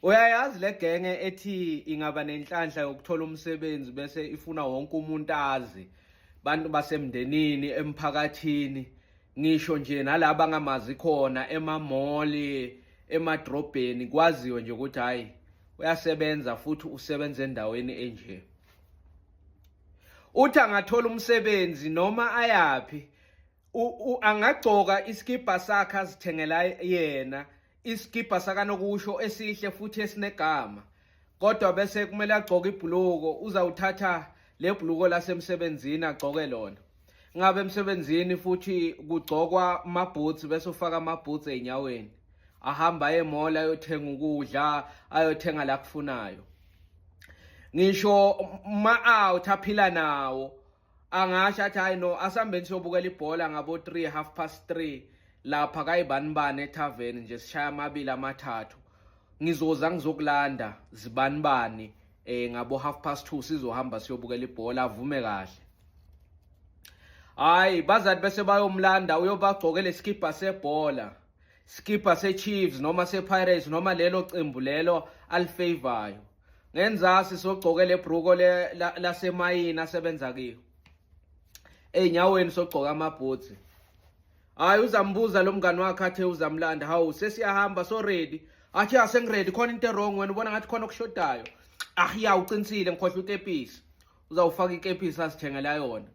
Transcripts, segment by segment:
Uyayazi le genge ethi ingaba nenhlanhla yokuthola umsebenzi bese ifuna wonke umuntu azi, bantu basemndenini, emphakathini, ngisho nje nalabo angamazi khona emamoli, emadrobheni, kwaziwe nje ukuthi hayi uyasebenza futhi usebenza endaweni enje. Uthi angathola umsebenzi noma ayapi, angagcoka iskipa sakhe azithengela yena, iskipa sakanokusho esihle futhi esinegama, kodwa bese kumele agcoke ibhuluko. Uzawuthatha le bhuluko lasemsebenzini agcoke lona. Ngabe emsebenzini futhi kugcokwa amaboots, bese ufaka amaboots einyaweni, ahamba emall ayothenga ukudla, ayothenga la kufunayo. Ngisho ma-out aphila nawo, angasho athi hayi no, asihambeni siyobukela ibhola ngabo 3, 3:30 lapha kayibanibani ethaveni nje, sishaya amabili amathathu. Ngizoza ngizokulanda zibanibani ngabo 2:30 sizohamba siyobukela ibhola, avume kahle. Hayi bazathi bese bayomlanda, uyobagcokela iskipa sebhola, skipa se-Chiefs noma se-Pirates noma lelo cembu lelo alifavorayo. Ngenzasi sogcoke lebhruko lasemayini asebenza kiyo, ey'nyaweni sogcoka amaboots. Hayi uzambuza lo mngani wakhe athe uzamlanda, hawu sesiyahamba so ready, athi asengiredi khona into wrong, wena ubona ngathi khona okushodayo. Ya uqinisile ngikhohlwa ukepisi, uzawufaka ikepisi asithengela yona.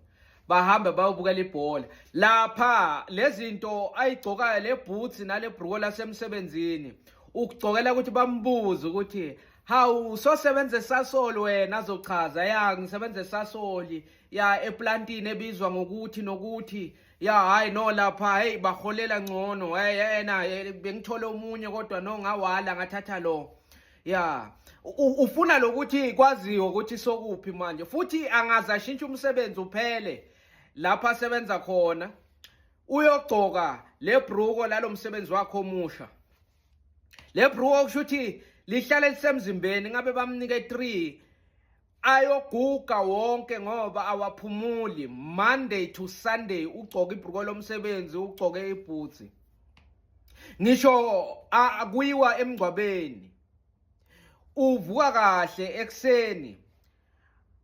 Bahambe bayobukela ibhola lapha. Lezinto ayigcokayo, le boots nale bhruko lasemsebenzini, ukugcokela ukuthi bambuze ukuthi hawu sosebenza eSasol wena, azochaza ya ngisebenza eSasol ya eplantini ebizwa ngokuthi nokuthi, ya hayi no lapha hey baholela ngcono, hey yena bengithole omunye kodwa no ngawala ngathatha lo. Ya ufuna lokuthi kwaziwe ukuthi sokuphi manje, futhi angaze ashintshe umsebenzi uphele lapha asebenza khona, uyogcoka lebhruko lalomsebenzi wakhe omusha. Lebhruko kusho ukuthi lihlale lisemzimbeni, ngabe bamnike 3 ayoguga wonke ngoba awaphumuli. Monday to Sunday ugcoka ibhruko lomsebenzi, ugcoke iboots. Ngisho akuyiwa emngcwabeni, uvuka kahle ekseni,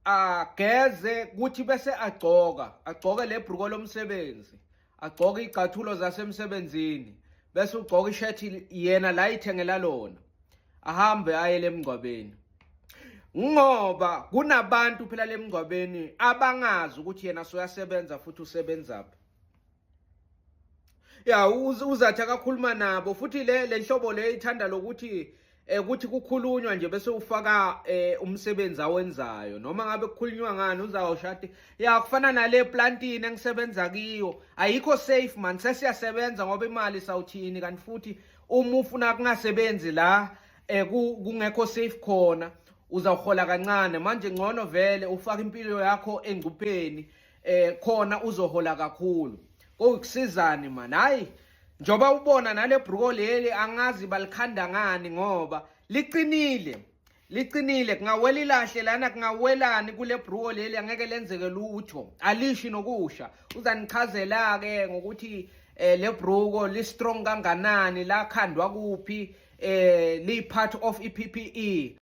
ageze kuthi bese agcoke lebhruko lomsebenzi, agcoke igcathulo zasemsebenzini, bese ugcoka ishirt yena la ithengela lona, ahambe aye emngcwabeni. Ngoba kunabantu phela lemngcwabeni abangazi ukuthi yena soyasebenza futhi usebenzaphi. Ya uzathi akakhuluma nabo, futhi le nhlobo le ithanda lokuthi ukuthi kukhulunywa nje bese ufaka umsebenzi awenzayo, noma ngabe kukhulunywa ngani uzawushati ya kufana nale plantini engisebenza kiyo, ayikho safe man, sesiyasebenza ngoba imali sawuthini, kanti futhi uma ufuna kungasebenzi la kungekho safe khona uzawuhola kancane. Manje ngcono vele ufaka impilo yakho engcupheni, khona uzohola kakhulu. Kokusizani man, hayi njoba ubona nale bhruko leli angazi balikhanda ngani ngoba liqinile, kungawela ilahle lana, kungawelani kule bhruko leli, angeke lenzeke lutho, alishi nokusha. Uzanichazela ke ngokuthi le bhruko li strong kanganani, la khandwa kuphi, li part of iPPE.